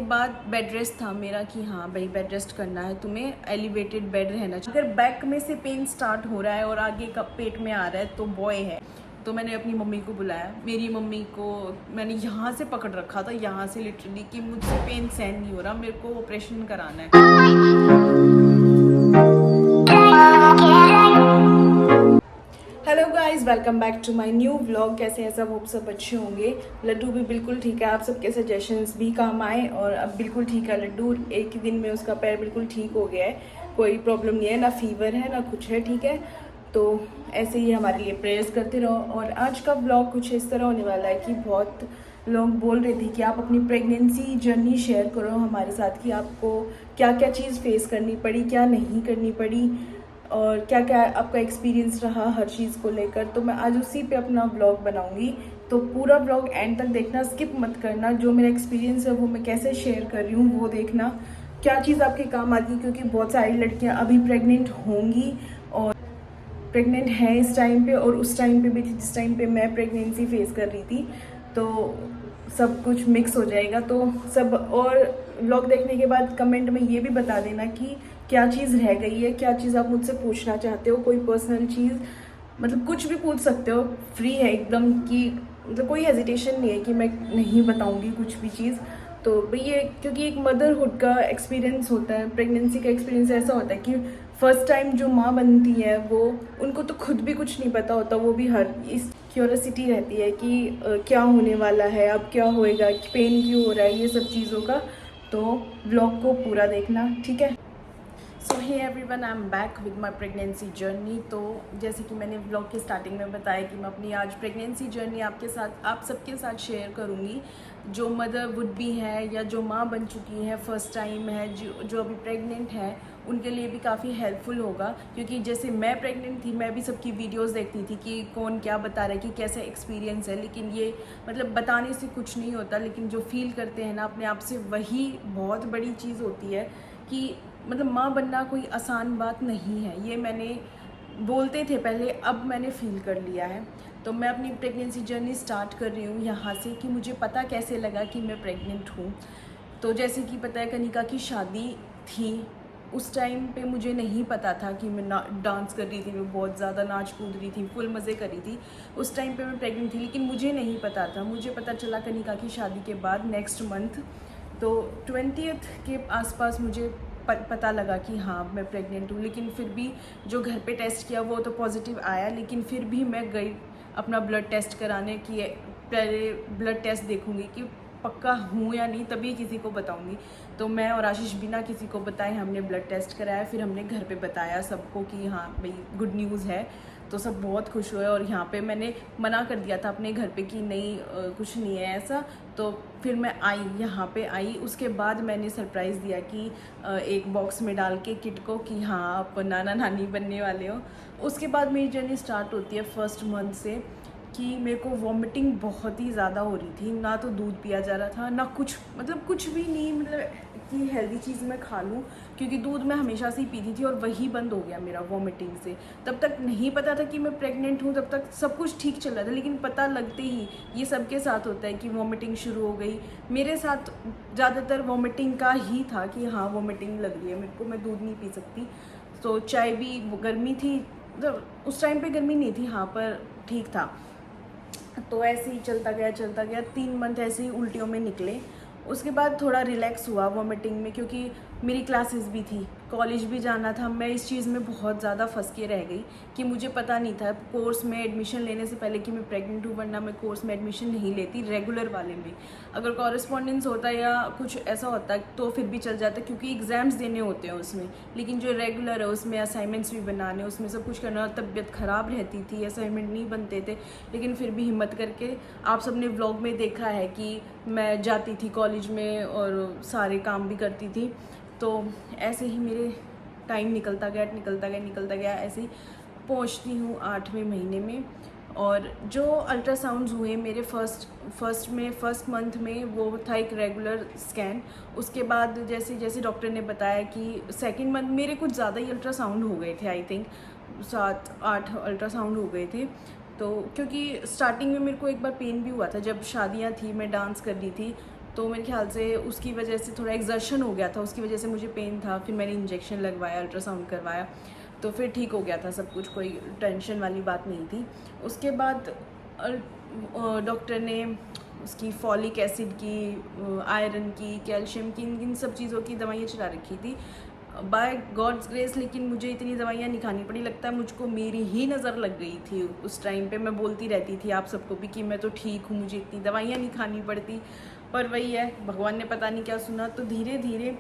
बाद bed rest था मेरा कि हाँ भाई बेड रेस्ट करना है, तुम्हें एलिवेटेड बेड रहना चाहिए। अगर बैक में से पेन स्टार्ट हो रहा है और आगे का पेट में आ रहा है तो बॉय है। तो मैंने अपनी मम्मी को बुलाया। मेरी मम्मी को मैंने यहाँ से पकड़ रखा था, यहाँ से लिटरली, कि मुझसे पेन सहन नहीं हो रहा, मेरे को ऑपरेशन कराना है। Hello guys, welcome back to my new vlog. कैसे हैं सब? होप सब अच्छे होंगे। लड्डू भी बिल्कुल ठीक है, आप सबके सजेशंस भी काम आए और अब बिल्कुल ठीक है लड्डू। एक ही दिन में उसका पैर बिल्कुल ठीक हो गया है, कोई प्रॉब्लम नहीं है, ना फीवर है ना कुछ है, ठीक है। तो ऐसे ही हमारे लिए प्रेयर्स करते रहो। और आज का व्लॉग कुछ इस तरह होने वाला है कि बहुत लोग बोल रहे थे कि आप अपनी प्रेगनेंसी जर्नी शेयर करो हमारे साथ, कि आपको क्या क्या चीज़ फेस करनी पड़ी, क्या नहीं करनी पड़ी, और क्या क्या आपका एक्सपीरियंस रहा हर चीज़ को लेकर। तो मैं आज उसी पे अपना व्लॉग बनाऊंगी। तो पूरा व्लॉग एंड तक देखना, स्किप मत करना। जो मेरा एक्सपीरियंस है वो मैं कैसे शेयर कर रही हूँ वो देखना, क्या चीज़ आपके काम आती है, क्योंकि बहुत सारी लड़कियाँ अभी प्रेग्नेंट होंगी और प्रेग्नेंट है इस टाइम पे, और उस टाइम पे भी थी जिस टाइम पे मैं प्रेगनेंसी फेस कर रही थी। तो सब कुछ मिक्स हो जाएगा। तो सब, और व्लॉग देखने के बाद कमेंट में ये भी बता देना कि क्या चीज़ रह गई है, क्या चीज़ आप मुझसे पूछना चाहते हो, कोई पर्सनल चीज़, मतलब कुछ भी पूछ सकते हो, फ्री है एकदम, कि मतलब कोई हेजिटेशन नहीं है कि मैं नहीं बताऊंगी कुछ भी चीज़। तो भाई ये, क्योंकि एक मदरहुड का एक्सपीरियंस होता है, प्रेगनेंसी का एक्सपीरियंस ऐसा होता है कि फर्स्ट टाइम जो माँ बनती है वो, उनको तो खुद भी कुछ नहीं पता होता, वो भी हर इस क्यूरियोसिटी रहती है कि क्या होने वाला है, अब क्या होएगा, पेन क्यों हो रहा है, ये सब चीज़ों का। तो व्लॉग को पूरा देखना, ठीक है। So hey everyone, I am back with my pregnancy journey. तो जैसे कि मैंने व्लॉग के स्टार्टिंग में बताया कि मैं अपनी आज प्रेगनेंसी जर्नी आपके साथ, आप सबके साथ शेयर करूँगी। जो मदर वुड बी है या जो माँ बन चुकी है, फर्स्ट टाइम है, जो अभी प्रेग्नेंट है, उनके लिए भी काफ़ी हेल्पफुल होगा। क्योंकि जैसे मैं प्रेग्नेंट थी, मैं भी सबकी वीडियोस देखती थी कि कौन क्या बता रहा है, कि कैसा एक्सपीरियंस है। लेकिन ये मतलब बताने से कुछ नहीं होता, लेकिन जो फील करते हैं ना अपने आप से, वही बहुत बड़ी चीज़ होती है। कि मतलब माँ बनना कोई आसान बात नहीं है, ये मैंने बोलते थे पहले, अब मैंने फील कर लिया है। तो मैं अपनी प्रेगनेंसी जर्नी स्टार्ट कर रही हूँ यहाँ से, कि मुझे पता कैसे लगा कि मैं प्रेग्नेंट हूँ। तो जैसे कि पता है, कनिका की शादी थी, उस टाइम पे मुझे नहीं पता था कि मैं डांस कर रही थी, मैं बहुत ज़्यादा नाच कूद रही थी, फुल मज़े कर रही थी। उस टाइम पे मैं प्रेग्नेंट थी, लेकिन मुझे नहीं पता था। मुझे पता चला कनिका की शादी के बाद, नेक्स्ट मंथ, तो 20th के आसपास मुझे पता लगा कि हाँ मैं प्रेग्नेंट हूँ। लेकिन फिर भी जो घर पे टेस्ट किया वो तो पॉजिटिव आया, लेकिन फिर भी मैं गई अपना ब्लड टेस्ट कराने की। पहले ब्लड टेस्ट देखूँगी कि पक्का हूँ या नहीं, तभी किसी को बताऊँगी। तो मैं और आशीष बिना किसी को बताए हमने ब्लड टेस्ट कराया, फिर हमने घर पे बताया सबको कि हाँ भाई गुड न्यूज़ है। तो सब बहुत खुश हुए। और यहाँ पे मैंने मना कर दिया था अपने घर पे कि नहीं कुछ नहीं है ऐसा। तो फिर मैं आई, यहाँ पे आई, उसके बाद मैंने सरप्राइज़ दिया कि एक बॉक्स में डाल के किट को, कि हाँ आप नाना नानी बनने वाले हो। उसके बाद मेरी जर्नी स्टार्ट होती है फर्स्ट मंथ से, कि मेरे को वॉमिटिंग बहुत ही ज़्यादा हो रही थी। ना तो दूध पिया जा रहा था, ना कुछ, मतलब कुछ भी नहीं, मतलब कि हेल्दी चीज़ मैं खा लूँ, क्योंकि दूध मैं हमेशा से ही पीती थी और वही बंद हो गया मेरा वॉमिटिंग से। तब तक नहीं पता था कि मैं प्रेग्नेंट हूँ, तब तक सब कुछ ठीक चल रहा था। लेकिन पता लगते ही, ये सबके साथ होता है कि वॉमिटिंग शुरू हो गई। मेरे साथ ज़्यादातर वॉमिटिंग का ही था कि हाँ वॉमिटिंग लग रही है मेरे को, मैं दूध नहीं पी सकती। तो चाय भी, गर्मी थी, मतलब उस टाइम पे गर्मी नहीं थी हाँ, पर ठीक था। तो ऐसे ही चलता गया 3 मंथ ऐसे ही उल्टियों में निकले। उसके बाद थोड़ा रिलैक्स हुआ वॉमिटिंग में, क्योंकि मेरी क्लासेस भी थी, कॉलेज भी जाना था। मैं इस चीज़ में बहुत ज़्यादा फंस के रह गई कि मुझे पता नहीं था कोर्स में एडमिशन लेने से पहले कि मैं प्रेग्नेंट हूँ, वरना मैं कोर्स में एडमिशन नहीं लेती रेगुलर वाले में। अगर कॉरेस्पॉन्डेंस होता या कुछ ऐसा होता तो फिर भी चल जाता, क्योंकि एग्ज़ाम्स देने होते हैं उसमें। लेकिन जो रेगुलर है उसमें असाइनमेंट्स भी बनाने, उसमें सब कुछ करना, तबीयत ख़राब रहती थी, असाइनमेंट नहीं बनते थे। लेकिन फिर भी हिम्मत करके, आप सबने व्लॉग में देखा है कि मैं जाती थी कॉलेज में और सारे काम भी करती थी। तो ऐसे ही मेरे टाइम निकलता गया, ऐसे ही पहुंचती हूँ 8वें महीने में। और जो अल्ट्रासाउंड्स हुए मेरे फर्स्ट मंथ में, वो था एक रेगुलर स्कैन। उसके बाद जैसे जैसे डॉक्टर ने बताया कि सेकंड मंथ मेरे कुछ ज़्यादा ही अल्ट्रासाउंड हो गए थे, आई थिंक 7-8 अल्ट्रासाउंड हो गए थे। तो क्योंकि स्टार्टिंग में मेरे को एक बार पेन भी हुआ था, जब शादियां थी, मैं डांस कर रही थी, तो मेरे ख्याल से उसकी वजह से थोड़ा एग्जर्शन हो गया था, उसकी वजह से मुझे पेन था। फिर मैंने इंजेक्शन लगवाया, अल्ट्रासाउंड करवाया, तो फिर ठीक हो गया था सब कुछ, कोई टेंशन वाली बात नहीं थी। उसके बाद डॉक्टर ने उसकी फॉलिक एसिड की, आयरन की, कैल्शियम की, इन सब चीज़ों की दवाइयाँ चला रखी थी बाय गॉड्स ग्रेस। लेकिन मुझे इतनी दवाइयाँ नहीं खानी पड़ी, लगता है मुझको मेरी ही नज़र लग गई थी उस टाइम पे। मैं बोलती रहती थी आप सबको भी कि मैं तो ठीक हूँ, मुझे इतनी दवाइयाँ नहीं खानी पड़ती, पर वही है, भगवान ने पता नहीं क्या सुना। तो धीरे धीरे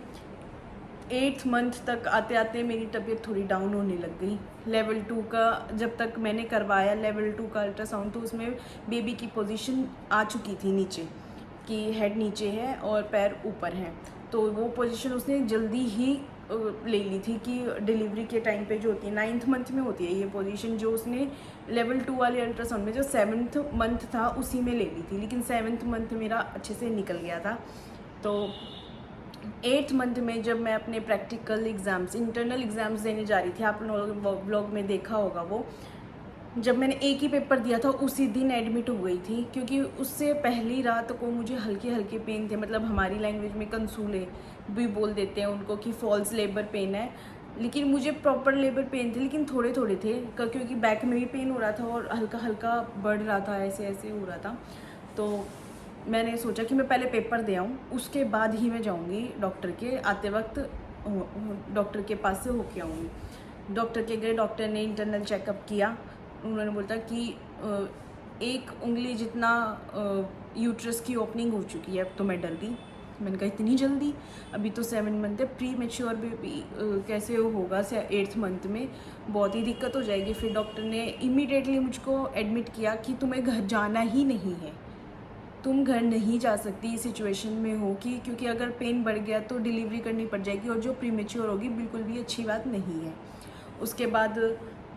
8th मंथ तक आते आते मेरी तबीयत थोड़ी डाउन होने लग गई। लेवल 2 का जब तक मैंने करवाया, लेवल 2 का अल्ट्रासाउंड, तो उसमें बेबी की पोजीशन आ चुकी थी नीचे, कि हेड नीचे है और पैर ऊपर हैं। तो वो पोजीशन उसने जल्दी ही ले ली थी कि डिलीवरी के टाइम पे जो होती है 9th मंथ में होती है ये पोजीशन, जो उसने लेवल 2 वाले अल्ट्रासाउंड में जो 7th मंथ था उसी में ले ली थी। लेकिन 7th मंथ मेरा अच्छे से निकल गया था। तो 8th मंथ में जब मैं अपने प्रैक्टिकल एग्ज़ाम्स, इंटरनल एग्ज़ाम्स देने जा रही थी, आप लोगों व्लॉग में देखा होगा वो, जब मैंने एक ही पेपर दिया था उसी दिन एडमिट हो गई थी। क्योंकि उससे पहली रात को मुझे हल्के हल्के पेन थे, मतलब हमारी लैंग्वेज में कंसूले भी बोल देते हैं उनको, कि फॉल्स लेबर पेन है। लेकिन मुझे प्रॉपर लेबर पेन थे, लेकिन थोड़े थोड़े थे, क्योंकि बैक में भी पेन हो रहा था और हल्का हल्का बढ़ रहा था, ऐसे ऐसे हो रहा था। तो मैंने सोचा कि मैं पहले पेपर दे आऊँ, उसके बाद ही मैं जाऊँगी डॉक्टर के, आते वक्त डॉक्टर के पास से होके आऊँगी। डॉक्टर के गए, डॉक्टर ने इंटरनल चेकअप किया। उन्होंने बोला कि एक उंगली जितना यूट्रस की ओपनिंग हो चुकी है। अब तो मैं डर गई, मैंने कहा इतनी जल्दी, अभी तो 7 मंथ है, प्री मेच्योर बेबी कैसे होगा 8th मंथ में, बहुत ही दिक्कत हो जाएगी। फिर डॉक्टर ने इमीडिएटली मुझको एडमिट किया कि तुम्हें घर जाना ही नहीं है, तुम घर नहीं जा सकती इस सिचुएशन में हो कि, क्योंकि अगर पेन बढ़ गया तो डिलीवरी करनी पड़ जाएगी, और जो प्रीमेच्योर होगी बिल्कुल भी अच्छी बात नहीं है। उसके बाद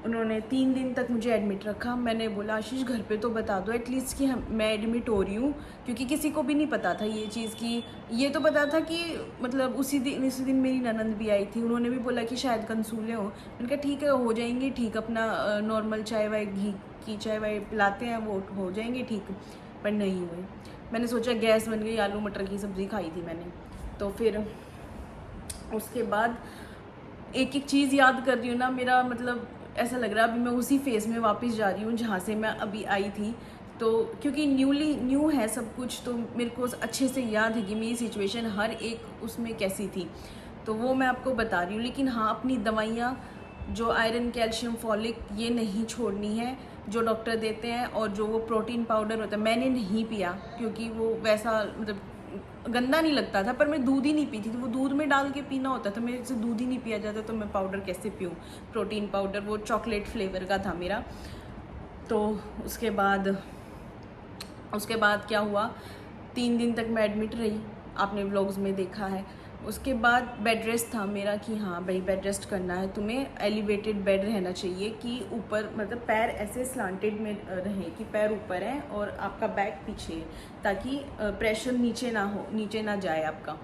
उन्होंने 3 दिन तक मुझे एडमिट रखा। मैंने बोला आशीष घर पे तो बता दो एटलीस्ट कि मैं एडमिट हो रही हूँ, क्योंकि किसी को भी नहीं पता था ये चीज़ की। ये तो पता था कि मतलब उसी दिन मेरी ननंद भी आई थी, उन्होंने भी बोला कि शायद कंसूले हो। मैंने कहा ठीक है, हो जाएंगे ठीक, अपना नॉर्मल चाय वाय, घी की चाय वाय पिलाते हैं, वो हो जाएंगे ठीक, पर नहीं हुए। मैंने सोचा गैस बन गई, आलू मटर की सब्ज़ी खाई थी मैंने। तो फिर उसके बाद एक एक चीज़ याद कर रही हूँ ना, मेरा मतलब ऐसा लग रहा है अभी मैं उसी फेज़ में वापस जा रही हूँ जहाँ से मैं अभी आई थी। तो क्योंकि न्यू है सब कुछ, तो मेरे को अच्छे से याद है कि मेरी सिचुएशन हर एक उसमें कैसी थी, तो वो मैं आपको बता रही हूँ। लेकिन हाँ, अपनी दवाइयाँ जो आयरन, कैल्शियम, फॉलिक, ये नहीं छोड़नी है जो डॉक्टर देते हैं। और जो वो प्रोटीन पाउडर होता है मैंने नहीं पिया, क्योंकि वो वैसा मतलब गंदा नहीं लगता था, पर मैं दूध ही नहीं पीती थी, वो दूध में डाल के पीना होता था, मेरे से दूध ही नहीं पिया जाता, तो मैं पाउडर कैसे पीऊँ, प्रोटीन पाउडर, वो चॉकलेट फ्लेवर का था मेरा। तो उसके बाद क्या हुआ, 3 दिन तक मैं एडमिट रही, आपने व्लॉग्स में देखा है। उसके बाद बेड रेस्ट था मेरा कि हाँ भाई बेड रेस्ट करना है, तुम्हें एलिवेटेड बेड रहना चाहिए कि ऊपर, मतलब पैर ऐसे स्लांटेड में रहे कि पैर ऊपर है और आपका बैक पीछे है, ताकि प्रेशर नीचे ना जाए आपका।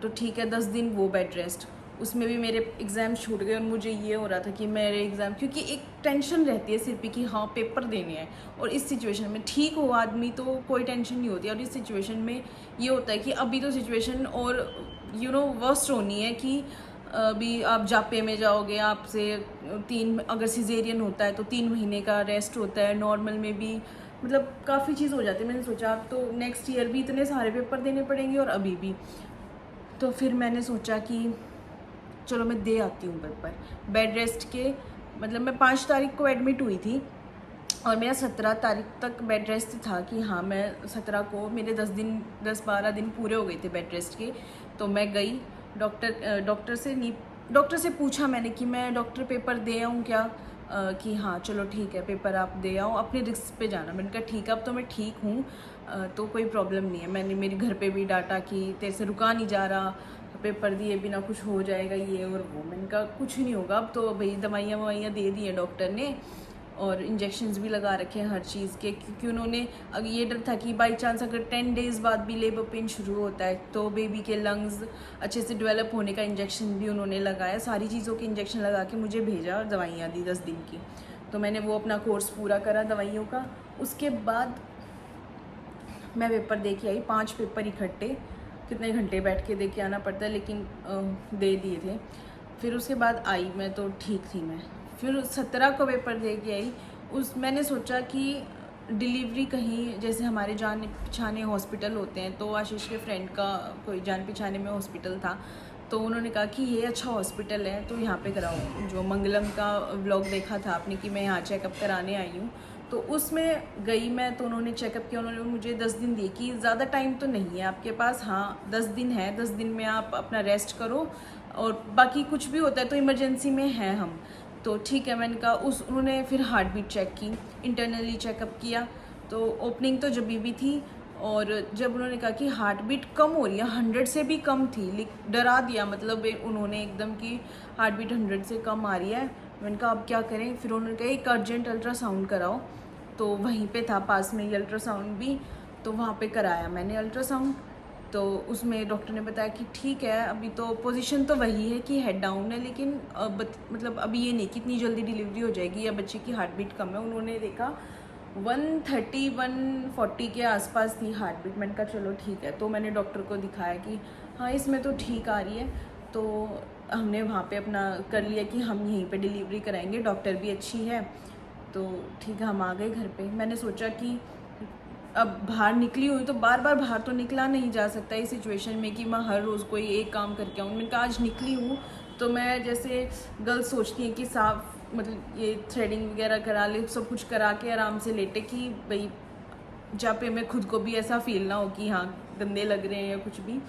तो ठीक है, 10 दिन वो बेड रेस्ट। उसमें भी मेरे एग्ज़ाम छूट गए और मुझे ये हो रहा था कि मेरे एग्ज़ाम, क्योंकि एक टेंशन रहती है सिर पे कि हाँ पेपर देने हैं, और इस सिचुएशन में ठीक हो आदमी तो कोई टेंशन नहीं होती, और इस सिचुएशन में ये होता है कि अभी तो सिचुएशन और वर्स्ट होनी है कि अभी आप जापे में जाओगे, आपसे 3, अगर सिजेरियन होता है तो 3 महीने का रेस्ट होता है, नॉर्मल में भी मतलब काफ़ी चीज़ हो जाती है। मैंने सोचा अब तो नेक्स्ट ईयर भी इतने सारे पेपर देने पड़ेंगे और अभी भी, तो फिर मैंने सोचा कि चलो मैं दे आती हूँ पेपर बेड रेस्ट के। मतलब मैं 5 तारीख को एडमिट हुई थी और मेरा 17 तारीख तक बेड रेस्ट था कि हाँ मैं 17 को, मेरे 10-12 दिन पूरे हो गए थे बेड रेस्ट के। तो मैं गई डॉक्टर से पूछा मैंने कि मैं डॉक्टर पेपर दे आऊँ क्या, कि हाँ चलो ठीक है पेपर आप दे आओ, अपने रिस्क पे जाना। मैंने कहा ठीक है, अब तो मैं ठीक हूँ, तो कोई प्रॉब्लम नहीं है। मैंने मेरे घर पे भी डांटा कि तेरे से रुका नहीं जा रहा, पेपर दिए बिना कुछ हो जाएगा ये और वो। मैंने कहा कुछ नहीं होगा, अब तो भाई दवाइयाँ दे दी हैं डॉक्टर ने, और इंजेक्शन्स भी लगा रखे हैं हर चीज़ के, क्योंकि उन्होंने अगर ये डर था कि बाई चांस अगर 10 डेज़ बाद भी लेबर पेन शुरू होता है तो बेबी के लंग्स अच्छे से डेवलप होने का इंजेक्शन भी उन्होंने लगाया, सारी चीज़ों के इंजेक्शन लगा के मुझे भेजा और दवाइयाँ दी 10 दिन की। तो मैंने वो अपना कोर्स पूरा करा दवाइयों का। उसके बाद मैं पेपर दे के आई, 5 पेपर इकट्ठे। कितने घंटे बैठ के दे के आना पड़ता है, लेकिन दे दिए थे। फिर उसके बाद आई मैं तो ठीक थी मैं। फिर 17 को पेपर दे के आई। मैंने सोचा कि डिलीवरी कहीं जैसे हमारे जान पहचाने हॉस्पिटल होते हैं, तो आशीष के फ्रेंड का कोई जान पहचाने में हॉस्पिटल था, तो उन्होंने कहा कि ये अच्छा हॉस्पिटल है तो यहाँ पे कराओ। जो मंगलम का व्लॉग देखा था आपने कि मैं यहाँ चेकअप कराने आई हूँ, तो उसमें गई मैं, तो उन्होंने चेकअप किया। उन्होंने मुझे 10 दिन दिए कि ज़्यादा टाइम तो नहीं है आपके पास, हाँ 10 दिन है, 10 दिन में आप अपना रेस्ट करो और बाकी कुछ भी होता है तो इमरजेंसी में हैं हम। तो ठीक है, मैंने कहा। उन्होंने फिर हार्ट बीट चेक की, इंटरनली चेकअप किया। तो ओपनिंग तो जब भी थी, और जब उन्होंने कहा कि हार्ट बीट कम हो रही है, 100 से भी कम थी, डरा दिया मतलब उन्होंने एकदम कि हार्ट बीट 100 से कम आ रही है। मैंने कहा अब क्या करें। फिर उन्होंने कहा एक अर्जेंट अल्ट्रासाउंड कराओ, तो वहीं पे था पास में ही अल्ट्रासाउंड भी, तो वहाँ पे कराया मैंने अल्ट्रासाउंड। तो उसमें डॉक्टर ने बताया कि ठीक है, अभी तो पोजीशन तो वही है कि हेड डाउन है, लेकिन मतलब अभी ये नहीं कि इतनी जल्दी डिलीवरी हो जाएगी या बच्चे की हार्ट बीट कम है। उन्होंने देखा 130 140 के आसपास थी हार्ट बीट। मैंने कहा चलो ठीक है। तो मैंने डॉक्टर को दिखाया कि हाँ इसमें तो ठीक आ रही है। तो हमने वहाँ पे अपना कर लिया कि हम यहीं पे डिलीवरी कराएंगे, डॉक्टर भी अच्छी है। तो ठीक है, हम आ गए घर पे। मैंने सोचा कि अब बाहर निकली हुई तो बार बार बाहर तो निकला नहीं जा सकता इस सिचुएशन में कि मैं हर रोज़ कोई एक काम करके आऊँ। मैंने कहा आज निकली हूँ तो मैं, जैसे गर्ल्स सोचती हैं कि साफ मतलब ये थ्रेडिंग वगैरह करा ले, सब कुछ करा के आराम से लेटे, कि भाई जहाँ पे मैं खुद को भी ऐसा फील ना हो कि हाँ गंदे लग रहे हैं या कुछ भी।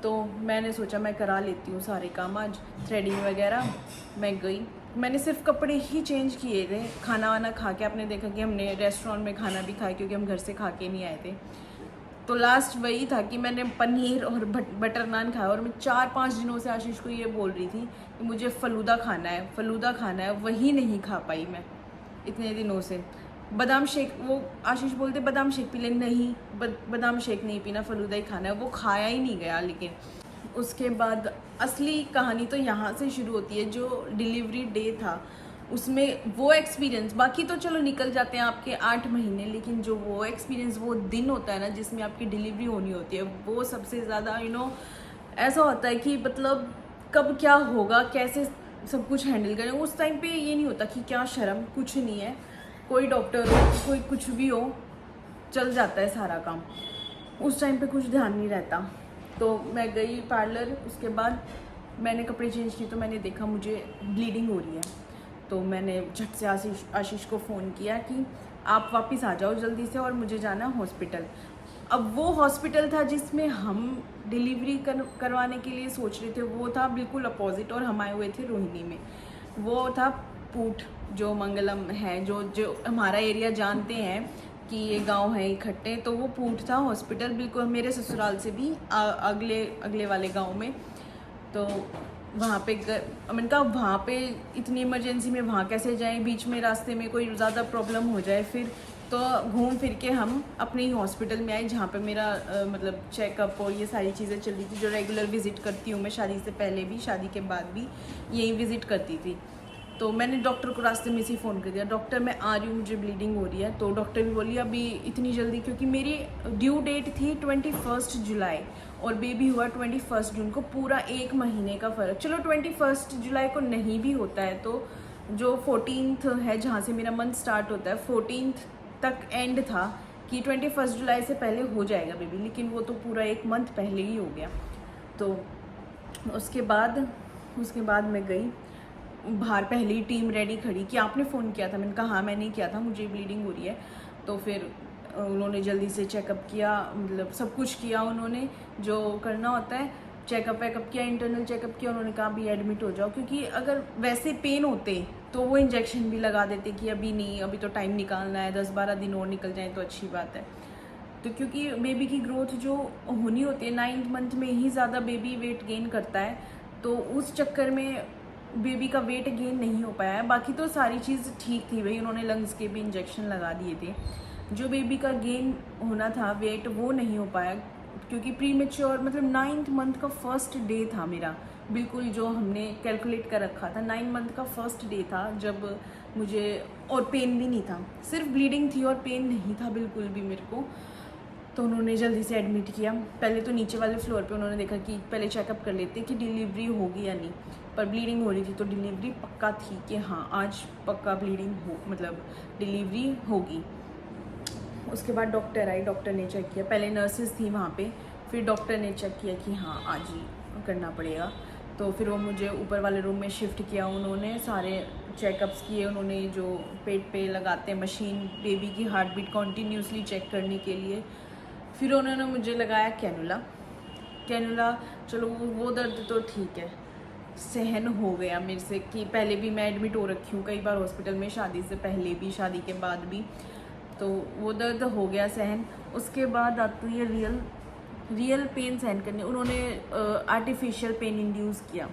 तो मैंने सोचा मैं करा लेती हूँ सारे काम आज, थ्रेडिंग वगैरह। मैं गई, मैंने सिर्फ कपड़े ही चेंज किए थे। खाना वाना खा के, आपने देखा कि हमने रेस्टोरेंट में खाना भी खाया क्योंकि हम घर से खा के नहीं आए थे। तो लास्ट वही था कि मैंने पनीर और बटर नान खाया, और मैं 4-5 दिनों से आशीष को ये बोल रही थी कि मुझे फ़लूदा खाना है, फ़लूदा खाना है, वही नहीं खा पाई मैं इतने दिनों से। बादाम शेक, वो आशीष बोलते बादाम शेक पी ले, नहीं बादाम शेक नहीं पीना, फ़लूदा ही खाना है, वो खाया ही नहीं गया। लेकिन उसके बाद असली कहानी तो यहाँ से शुरू होती है। जो डिलीवरी डे था उसमें वो एक्सपीरियंस, बाकी तो चलो निकल जाते हैं आपके 8 महीने, लेकिन जो वो एक्सपीरियंस, वो दिन होता है ना जिसमें आपकी डिलीवरी होनी होती है, वो सबसे ज़्यादा ऐसा होता है कि मतलब कब क्या होगा, कैसे सब कुछ हैंडल करें। उस टाइम पे ये नहीं होता कि क्या शर्म, कुछ नहीं है, कोई डॉक्टर हो, कोई कुछ भी हो, चल जाता है सारा काम। उस टाइम पे कुछ ध्यान नहीं रहता। तो मैं गई पार्लर, उसके बाद मैंने कपड़े चेंज किए, तो मैंने देखा मुझे ब्लीडिंग हो रही है। तो मैंने झट से आशीष को फ़ोन किया कि आप वापस आ जाओ जल्दी से और मुझे जाना हॉस्पिटल। अब वो हॉस्पिटल था जिसमें हम डिलीवरी करवाने के लिए सोच रहे थे, वो था बिल्कुल अपोजिट, और हम आए हुए थे रोहिणी में। वो था पूट, जो मंगलम है, जो हमारा एरिया जानते हैं कि ये गांव है इकट्ठे, तो वो पूट था हॉस्पिटल, बिल्कुल मेरे ससुराल से भी अगले वाले गांव में। तो वहाँ पे मैंने कहा वहाँ पे इतनी इमरजेंसी में वहाँ कैसे जाएं, बीच में रास्ते में कोई ज़्यादा प्रॉब्लम हो जाए फिर। तो घूम फिर के हम अपने ही हॉस्पिटल में आए, जहाँ पे मेरा मतलब चेकअप और ये सारी चीज़ें चल रही थी, जो रेगुलर विज़िट करती हूँ मैं, शादी से पहले भी, शादी के बाद भी यही विज़िट करती थी। तो मैंने डॉक्टर को रास्ते में से फ़ोन कर दिया, डॉक्टर मैं आ रही हूँ, मुझे ब्लीडिंग हो रही है। तो डॉक्टर भी बोली अभी इतनी जल्दी, क्योंकि मेरी ड्यू डेट थी 21 जुलाई और बेबी हुआ 21 जून को, पूरा 1 महीने का फ़र्क। चलो 21 जुलाई को नहीं भी होता है तो जो 14th है, जहाँ से मेरा मंथ स्टार्ट होता है, 14th तक एंड था कि 21 जुलाई से पहले हो जाएगा बेबी, लेकिन वो तो पूरा 1 मंथ पहले ही हो गया। तो उसके बाद मैं गई बाहर, पहली टीम रेडी खड़ी कि आपने फ़ोन किया था। मैंने कहा हाँ मैंने किया था, मुझे ब्लीडिंग हो रही है। तो फिर उन्होंने जल्दी से चेकअप किया, मतलब सब कुछ किया उन्होंने जो करना होता है, चेकअप वेकअप किया, इंटरनल चेकअप किया। उन्होंने कहा अभी एडमिट हो जाओ, क्योंकि अगर वैसे पेन होते तो वो इंजेक्शन भी लगा देते कि अभी नहीं, अभी तो टाइम निकालना है, 10-12 दिन और निकल जाए तो अच्छी बात है। तो क्योंकि बेबी की ग्रोथ जो होनी होती है 9th मंथ में ही ज़्यादा बेबी वेट गेन करता है, तो उस चक्कर में बेबी का वेट गेन नहीं हो पाया है। बाकी तो सारी चीज़ ठीक थी भाई, उन्होंने लंग्स के भी इंजेक्शन लगा दिए थे। जो बेबी का गेन होना था वेट, वो नहीं हो पाया, क्योंकि प्रीमेच्योर मतलब 9th मंथ का फर्स्ट डे था मेरा, बिल्कुल जो हमने कैलकुलेट कर रखा था। 9 मंथ का फर्स्ट डे था जब मुझे, और पेन भी नहीं था, सिर्फ ब्लीडिंग थी और पेन नहीं था बिल्कुल भी मेरे को। तो उन्होंने जल्दी से एडमिट किया। पहले तो नीचे वाले फ्लोर पे उन्होंने देखा कि पहले चेकअप कर लेते कि डिलीवरी होगी या नहीं, पर ब्लीडिंग हो रही थी तो डिलीवरी पक्का थी कि हाँ आज पक्का ब्लीडिंग हो, मतलब डिलीवरी होगी। उसके बाद डॉक्टर आई, डॉक्टर ने चेक किया, पहले नर्सेज थी वहाँ पे, फिर डॉक्टर ने चेक किया कि हाँ आज ही करना पड़ेगा। तो फिर वो मुझे ऊपर वाले रूम में शिफ्ट किया, उन्होंने सारे चेकअप्स किए, उन्होंने जो पेट पे लगाते हैं मशीन बेबी की हार्ट बीट कॉन्टीन्यूसली चेक करने के लिए, फिर उन्होंने मुझे लगाया कैनुला। चलो वो दर्द तो ठीक है, सहन हो गया मेरे से, कि पहले भी मैं एडमिट हो रखी हूँ कई बार हॉस्पिटल में, शादी से पहले भी शादी के बाद भी, तो वो दर्द हो गया सहन। उसके बाद आती है रियल पेन सहन करने। उन्होंने आर्टिफिशियल पेन इंड्यूस किया,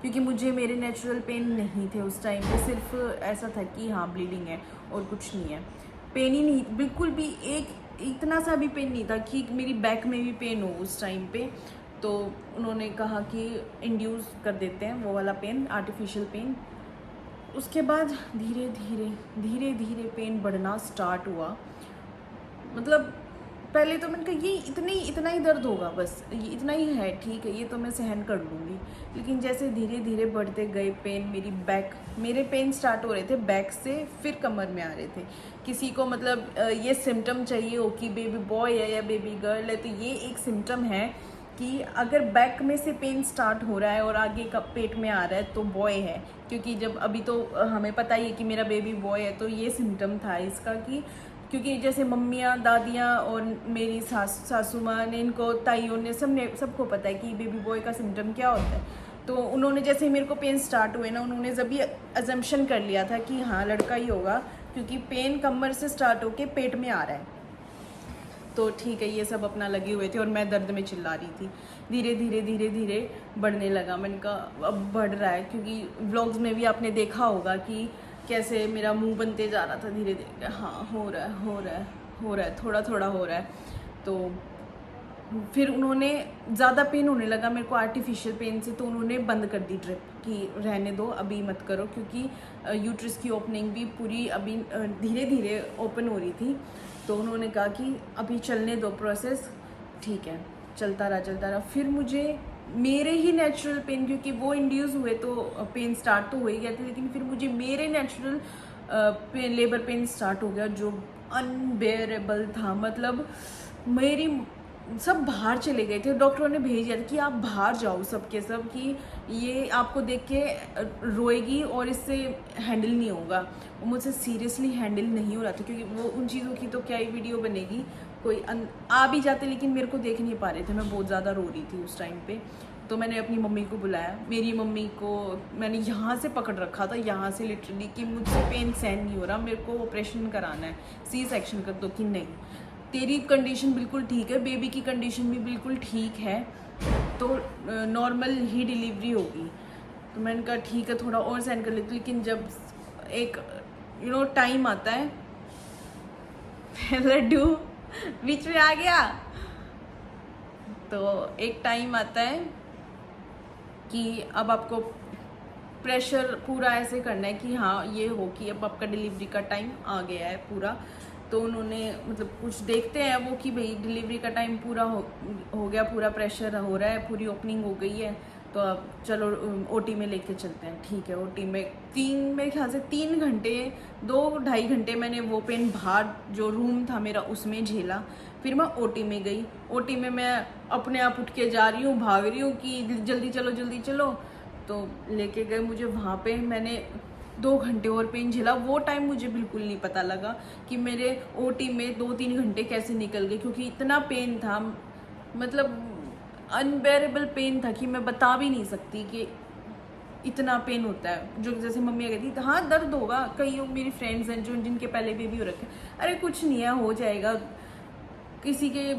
क्योंकि मुझे मेरे नेचुरल पेन नहीं थे उस टाइम पे, सिर्फ ऐसा था कि हाँ ब्लीडिंग है और कुछ नहीं है, पेन ही नहीं, बिल्कुल भी एक इतना सा भी पेन नहीं था कि मेरी बैक में भी पेन हो उस टाइम पे। तो उन्होंने कहा कि इंड्यूस कर देते हैं वो वाला पेन, आर्टिफिशियल पेन। उसके बाद धीरे धीरे पेन बढ़ना स्टार्ट हुआ। मतलब पहले तो मैंने कहा ये इतना ही दर्द होगा, बस ये इतना ही है, ठीक है ये तो मैं सहन कर लूँगी। लेकिन जैसे धीरे धीरे बढ़ते गए पेन, मेरे पेन स्टार्ट हो रहे थे बैक से, फिर कमर में आ रहे थे। किसी को मतलब ये सिम्टम चाहिए हो कि बेबी बॉय है या बेबी गर्ल है, तो ये एक सिम्टम है कि अगर बैक में से पेन स्टार्ट हो रहा है और आगे का पेट में आ रहा है तो बॉय है। क्योंकि जब अभी तो हमें पता ही है कि मेरा बेबी बॉय है, तो ये सिम्टम था इसका कि, क्योंकि जैसे मम्मियाँ दादियाँ और मेरी सासू माँ ने, इनको ताइयों ने, सबको पता है कि बेबी बॉय का सिम्टम क्या होता है। तो उन्होंने जैसे मेरे को पेन स्टार्ट हुए ना, उन्होंने जब ये अजम्पशन कर लिया था कि हाँ लड़का ही होगा, क्योंकि पेन कमर से स्टार्ट होके पेट में आ रहा है। तो ठीक है, ये सब अपना लगे हुए थे और मैं दर्द में चिल्ला रही थी। धीरे धीरे बढ़ने लगा। मैंने कहा अब बढ़ रहा है, क्योंकि व्लॉग्स में भी आपने देखा होगा कि कैसे मेरा मुंह बनते जा रहा था धीरे धीरे। हाँ हो रहा है, थोड़ा हो रहा है। तो फिर उन्होंने ज़्यादा पेन होने लगा मेरे को आर्टिफिशियल पेन से, तो उन्होंने बंद कर दी ड्रिप कि रहने दो अभी मत करो, क्योंकि यूट्रस की ओपनिंग भी पूरी अभी धीरे धीरे ओपन हो रही थी। तो उन्होंने कहा कि अभी चलने दो प्रोसेस, ठीक है। चलता रहा। फिर मुझे मेरे ही नेचुरल पेन, क्योंकि वो इंड्यूस हुए तो पेन स्टार्ट तो हो ही गया था, लेकिन फिर मुझे मेरे natural pen, labour pain start हो गया, जो अनबेरेबल था। मतलब मेरी सब बाहर चले गए थे, डॉक्टरों ने भेज दिया था कि आप बाहर जाओ सबके सब, कि ये आपको देख के रोएगी और इससे हैंडल नहीं होगा। और मुझसे सीरियसली हैंडल नहीं हो रहा था, क्योंकि वो उन चीज़ों की तो क्या ही वीडियो बनेगी, कोई आ भी जाते, लेकिन मेरे को देख नहीं पा रहे थे, मैं बहुत ज़्यादा रो रही थी उस टाइम पे। तो मैंने अपनी मम्मी को बुलाया, मेरी मम्मी को मैंने यहाँ से पकड़ रखा था, यहाँ से लिटरली, कि मुझसे पेन सहन नहीं हो रहा, मेरे को ऑपरेशन कराना है, सी सेक्शन कर दो। कि नहीं, तेरी कंडीशन बिल्कुल ठीक है, बेबी की कंडीशन भी बिल्कुल ठीक है, तो नॉर्मल ही डिलीवरी होगी। तो मैंने कहा ठीक है, थोड़ा और सहन कर लेती। लेकिन जब एक टाइम आता है लड्डू बीच में आ गया, तो एक टाइम आता है कि अब आपको प्रेशर पूरा ऐसे करना है कि हाँ ये हो कि अब आपका डिलीवरी का टाइम आ गया है पूरा। तो उन्होंने मतलब कुछ देखते हैं वो कि भाई डिलीवरी का टाइम पूरा हो गया, पूरा प्रेशर हो रहा है, पूरी ओपनिंग हो गई है, तो अब चलो ओटी में लेके चलते हैं। ठीक है, ओटी में मेरे ख्याल से 3 घंटे 2-2.5 घंटे मैंने वो पेन बाहर जो रूम था मेरा उसमें झेला। फिर मैं ओटी में गई। ओटी में मैं अपने आप उठ के जा रही हूँ, भाग रही हूँ कि जल्दी चलो। तो लेके गए मुझे वहाँ पे, मैंने 2 घंटे और पेन झेला। वो टाइम मुझे बिल्कुल नहीं पता लगा कि मेरे ओटी में 2-3 घंटे कैसे निकल गए, क्योंकि इतना पेन था, मतलब अनबेरेबल पेन था कि मैं बता भी नहीं सकती कि इतना पेन होता है। जो जैसे मम्मी कहती थी हाँ दर्द होगा, कई मेरी फ्रेंड्स हैं जिनके पहले बेबी हो रखे, अरे कुछ नहीं है, हो जाएगा, किसी के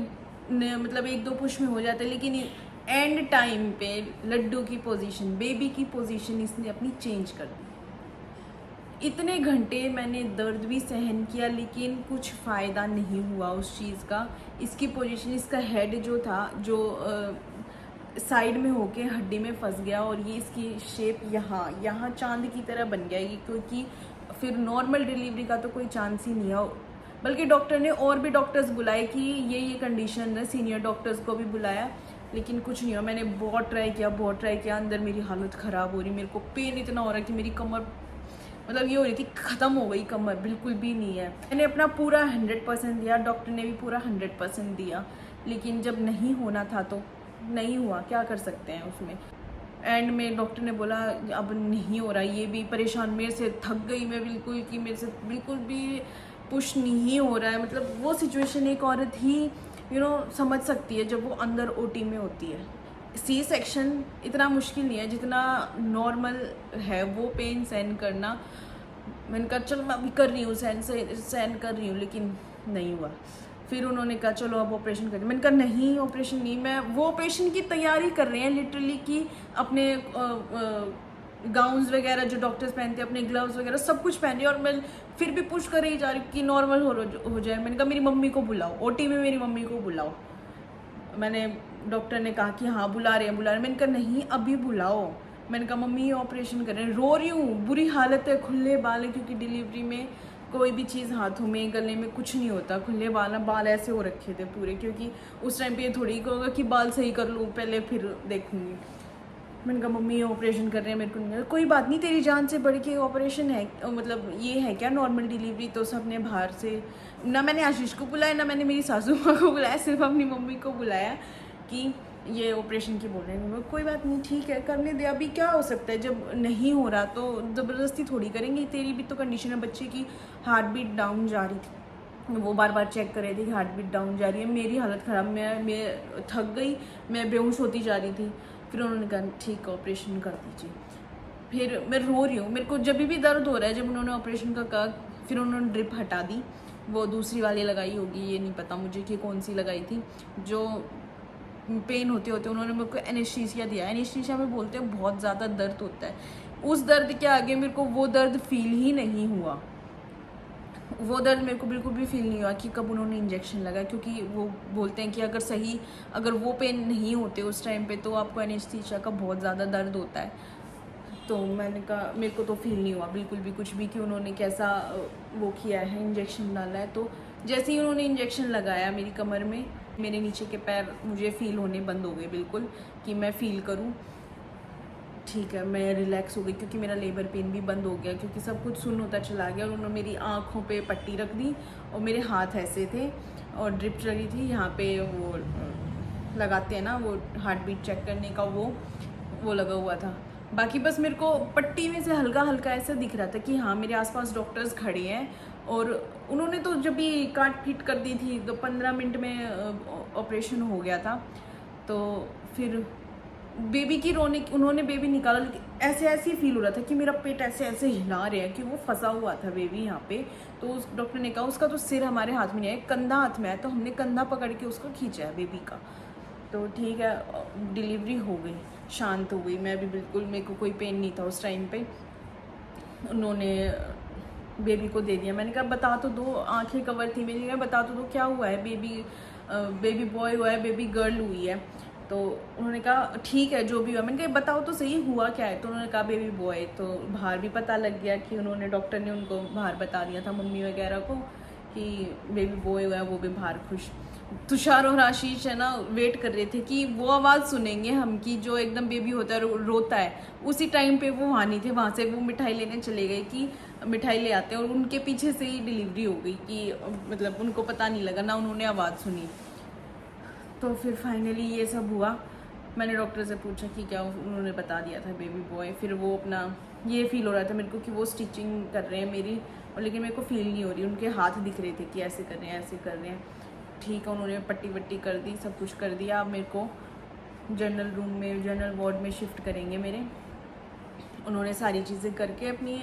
मतलब 1-2 पुश में हो जाता है। लेकिन एंड टाइम पे लड्डू की पोजीशन, बेबी की पोजीशन इसने अपनी चेंज कर दी। इतने घंटे मैंने दर्द भी सहन किया, लेकिन कुछ फ़ायदा नहीं हुआ उस चीज़ का। इसकी पोजीशन, इसका हेड जो था, जो साइड में होके हड्डी में फंस गया, और ये इसकी शेप यहाँ चांद की तरह बन गया ये, क्योंकि फिर नॉर्मल डिलीवरी का तो कोई चांस ही नहीं है। बल्कि डॉक्टर ने और भी डॉक्टर्स बुलाए कि ये कंडीशन है, सीनियर डॉक्टर्स को भी बुलाया, लेकिन कुछ नहीं हुआ। मैंने बहुत ट्राई किया, अंदर मेरी हालत ख़राब हो रही, मेरे को पेन इतना हो रहा है कि मेरी कमर मतलब ये हो रही थी ख़त्म हो गई कमर, बिल्कुल भी नहीं है। मैंने अपना पूरा 100% दिया, डॉक्टर ने भी पूरा 100% दिया, लेकिन जब नहीं होना था तो नहीं हुआ, क्या कर सकते हैं उसमें। एंड में डॉक्टर ने बोला अब नहीं हो रहा, ये भी परेशान, मेरे से थक गई मैं बिल्कुल कि मेरे से बिल्कुल भी पुश नहीं हो रहा है। मतलब वो सिचुएशन एक औरत ही समझ सकती है जब वो अंदर ओटी में होती है। सी सेक्शन इतना मुश्किल नहीं है जितना नॉर्मल है वो पेन सहन करना। मैंने कहा चलो मैं अभी कर रही हूँ, सहन कर रही हूँ, लेकिन नहीं हुआ। फिर उन्होंने कहा चलो अब ऑपरेशन करें। मैंने कहा नहीं, ऑपरेशन नहीं। मैं वो ऑपरेशन की तैयारी कर रहे हैं लिटरली कि अपने गाउन्स वगैरह जो डॉक्टर्स पहनते हैं, अपने ग्लव्स वगैरह सब कुछ पहन रही, और मैं फिर भी पुश कर ही जा रही कि नॉर्मल हो जाए। मैंने कहा मेरी मम्मी को बुलाओ, ओटी में मेरी मम्मी को बुलाओ। मैंने डॉक्टर ने कहा कि हाँ बुला रहे हैं। मैंने कहा नहीं अभी बुलाओ। मैंने कहा मम्मी ये ऑपरेशन कर रहे हैं, रो रही हूँ, बुरी हालत है, खुले बाल है, क्योंकि डिलीवरी में कोई भी चीज़ हाथों में गले में कुछ नहीं होता, खुले बाल ऐसे हो रखे थे पूरे, क्योंकि उस टाइम पे ये थोड़ी होगा कि बाल सही कर लूँ पहले फिर देखूँगी। मैंने कहा मम्मी ये ऑपरेशन कर रहे हैं, मेरे को नहीं, कोई बात नहीं, तेरी जान से बढ़ के ऑपरेशन है, मतलब ये है क्या नॉर्मल डिलीवरी। तो सबने बाहर से, ना मैंने आशीष को बुलाया, ना मैंने मेरी सासू माँ को बुलाया, सिर्फ अपनी मम्मी को बुलाया कि ये ऑपरेशन की बोल रहे हैं। कोई बात नहीं, ठीक है करने दे, अभी क्या हो सकता है, जब नहीं हो रहा तो ज़बरदस्ती थोड़ी करेंगे। तेरी भी तो कंडीशन है, बच्चे की हार्ट बीट डाउन जा रही थी, वो बार बार चेक कर रहे थे कि हार्ट बीट डाउन जा रही है। मेरी हालत ख़राब, मैं थक गई, मैं बेहोश होती जा रही थी। फिर उन्होंने कहा ठीक है ऑपरेशन कर दीजिए। फिर मैं रो रही हूँ, मेरे को जब भी दर्द हो रहा है, जब उन्होंने ऑपरेशन का कहा, फिर उन्होंने ड्रिप हटा दी, वो दूसरी वाली लगाई होगी, ये नहीं पता मुझे कि कौन सी लगाई थी। जो पेन होते होते उन्होंने मेरे को एनेस्थीसिया दिया। एनेस्थीसिया में बोलते हैं बहुत ज़्यादा दर्द होता है, उस दर्द के आगे मेरे को वो दर्द फील ही नहीं हुआ। वो दर्द मेरे को बिल्कुल भी फील नहीं हुआ कि कब उन्होंने इंजेक्शन लगाया, क्योंकि वो बोलते हैं कि अगर वो पेन नहीं होते उस टाइम पे तो आपको एनेस्थीसिया का बहुत ज़्यादा दर्द होता है। तो मैंने कहा मेरे को तो फील नहीं हुआ बिल्कुल भी कुछ भी कि उन्होंने कैसा वो किया है, इंजेक्शन डाला है। तो जैसे ही उन्होंने इंजेक्शन लगाया मेरी कमर में, मेरे नीचे के पैर मुझे फ़ील होने बंद हो गए बिल्कुल, कि मैं फ़ील करूं। ठीक है, मैं रिलैक्स हो गई, क्योंकि मेरा लेबर पेन भी बंद हो गया, क्योंकि सब कुछ सुन्न होता चला गया। और उन्होंने मेरी आँखों पे पट्टी रख दी, और मेरे हाथ ऐसे थे, और ड्रिप लगी थी यहाँ पे, वो लगाते हैं ना वो हार्ट बीट चेक करने का, वो लगा हुआ था। बाकी बस मेरे को पट्टी में से हल्का हल्का ऐसा दिख रहा था कि हाँ मेरे आसपास डॉक्टर्स खड़े हैं। और उन्होंने तो जब भी काट पीट कर दी थी तो 15 मिनट में ऑपरेशन हो गया था। तो फिर बेबी की रोने, उन्होंने बेबी निकाला, लेकिन ऐसे ऐसे ही फील हो रहा था कि मेरा पेट ऐसे ऐसे हिला रहा है, कि वो फंसा हुआ था बेबी यहाँ पे। तो उस डॉक्टर ने कहा उसका तो सिर हमारे हाथ में नहीं है, कंधा हाथ में है, तो हमने कंधा पकड़ के उसको खींचा है बेबी का। तो ठीक है, डिलीवरी हो गई, शांत हो गई मैं भी बिल्कुल, मेरे को कोई पेन नहीं था उस टाइम पे। उन्होंने बेबी को दे दिया। मैंने कहा बता तो दो, आंखें कवर थी मेरी, मैं बता तो दो क्या हुआ है, बेबी बॉय हुआ है, बेबी गर्ल हुई है। तो उन्होंने कहा ठीक है जो भी हुआ। मैंने कहा बताओ तो सही हुआ क्या है। तो उन्होंने कहा बेबी बॉय। तो बाहर भी पता लग गया कि डॉक्टर ने उनको बाहर बता दिया था मम्मी वगैरह को कि बेबी बॉय हुआ है, वो भी बाहर खुश। तुषार और आशीष है ना वेट कर रहे थे कि वो आवाज़ सुनेंगे हम, कि जो एकदम बेबी होता है रोता है, उसी टाइम पे वो वहाँ नहीं थे, वहाँ से वो मिठाई लेने चले गए कि मिठाई ले आते हैं, और उनके पीछे से ही डिलीवरी हो गई कि मतलब उनको पता नहीं लगा, ना उन्होंने आवाज़ सुनी। तो फिर फाइनली ये सब हुआ। मैंने डॉक्टर से पूछा कि क्या, उन्होंने बता दिया था बेबी बॉय। फिर वो अपना ये फील हो रहा था मेरे को कि वो स्टिचिंग कर रहे हैं मेरी, और लेकिन मेरे को फील नहीं हो रही, उनके हाथ दिख रहे थे कि ऐसे कर रहे हैं ऐसे कर रहे हैं। ठीक है, उन्होंने पट्टी वट्टी कर दी, सब कुछ कर दिया। अब मेरे को जनरल वार्ड में शिफ्ट करेंगे मेरे। उन्होंने सारी चीज़ें करके अपनी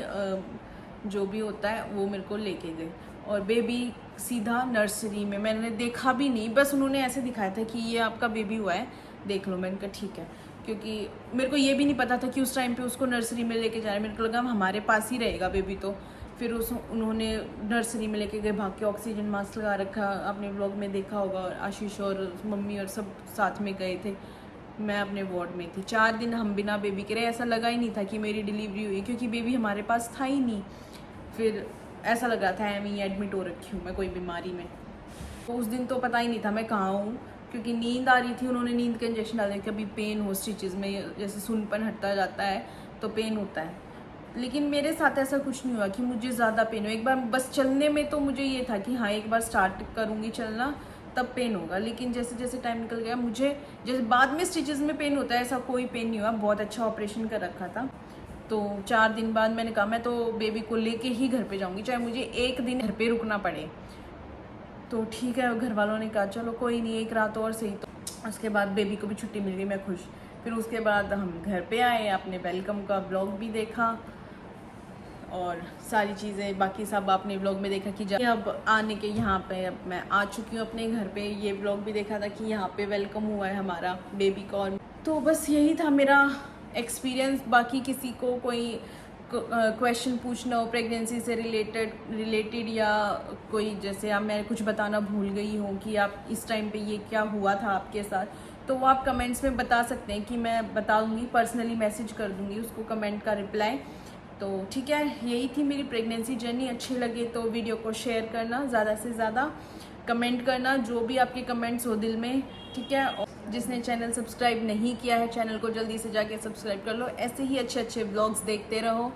जो भी होता है वो मेरे को लेके गए, और बेबी सीधा नर्सरी में, मैंने देखा भी नहीं, बस उन्होंने ऐसे दिखाया था कि ये आपका बेबी हुआ है, देख लो। मैंने कहा ठीक है, क्योंकि मेरे को ये भी नहीं पता था कि उस टाइम पे उसको नर्सरी में लेके जा रहे हैं। मेरे को लगा हमारे पास ही रहेगा बेबी। तो फिर उन्होंने नर्सरी में लेके गए, भाग के ऑक्सीजन मास्क लगा रखा, आपने व्लॉग में देखा होगा। आशीष और मम्मी और सब साथ में गए थे, मैं अपने वार्ड में थी। 4 दिन हम बिना बेबी के रहे, ऐसा लगा ही नहीं था कि मेरी डिलीवरी हुई, क्योंकि बेबी हमारे पास था ही नहीं। फिर ऐसा लग रहा था मैं एडमिट हो रखी हूँ मैं कोई बीमारी में। तो उस दिन तो पता ही नहीं था मैं कहाँ हूँ, क्योंकि नींद आ रही थी। उन्होंने नींद के इंजेक्शन डाले, कभी पेन हो स्टिचेज़ में, जैसे सुनपन हटता जाता है तो पेन होता है, लेकिन मेरे साथ ऐसा कुछ नहीं हुआ कि मुझे ज़्यादा पेन हो। एक बार बस चलने में तो मुझे ये था कि हाँ एक बार स्टार्ट करूँगी चलना तब पेन होगा, लेकिन जैसे जैसे टाइम निकल गया मुझे जैसे बाद में स्टिचेज़ में पेन होता है ऐसा कोई पेन नहीं हुआ। बहुत अच्छा ऑपरेशन कर रखा था। तो 4 दिन बाद मैंने कहा मैं तो बेबी को लेके ही घर पे जाऊँगी, चाहे मुझे एक दिन घर पे रुकना पड़े। तो ठीक है, घर वालों ने कहा चलो कोई नहीं, एक रात और सही। तो उसके बाद बेबी को भी छुट्टी मिल गई, मैं खुश। फिर उसके बाद हम घर पे आए, आपने वेलकम का ब्लॉग भी देखा और सारी चीज़ें बाकी सब आपने व्लॉग में देखा कि अब आने के यहाँ पे अब मैं आ चुकी हूँ अपने घर पे। ये व्लॉग भी देखा था कि यहाँ पे वेलकम हुआ है हमारा बेबी का। और तो बस यही था मेरा एक्सपीरियंस। बाकी किसी को कोई क्वेश्चन पूछना हो प्रेगनेंसी से रिलेटेड या कोई जैसे आप मैं कुछ बताना भूल गई हूँ कि आप इस टाइम पे ये क्या हुआ था आपके साथ, तो वो आप कमेंट्स में बता सकते हैं कि मैं बता दूँगी, पर्सनली मैसेज कर दूँगी उसको कमेंट का रिप्लाई। तो ठीक है, यही थी मेरी प्रेगनेंसी जर्नी। अच्छी लगे तो वीडियो को शेयर करना, ज़्यादा से ज़्यादा कमेंट करना, जो भी आपके कमेंट्स हो दिल में, ठीक है। और जिसने चैनल सब्सक्राइब नहीं किया है चैनल को जल्दी से जाके सब्सक्राइब कर लो। ऐसे ही अच्छे अच्छे ब्लॉग्स देखते रहो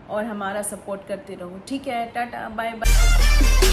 और हमारा सपोर्ट करते रहो, ठीक है। Tata bye bye.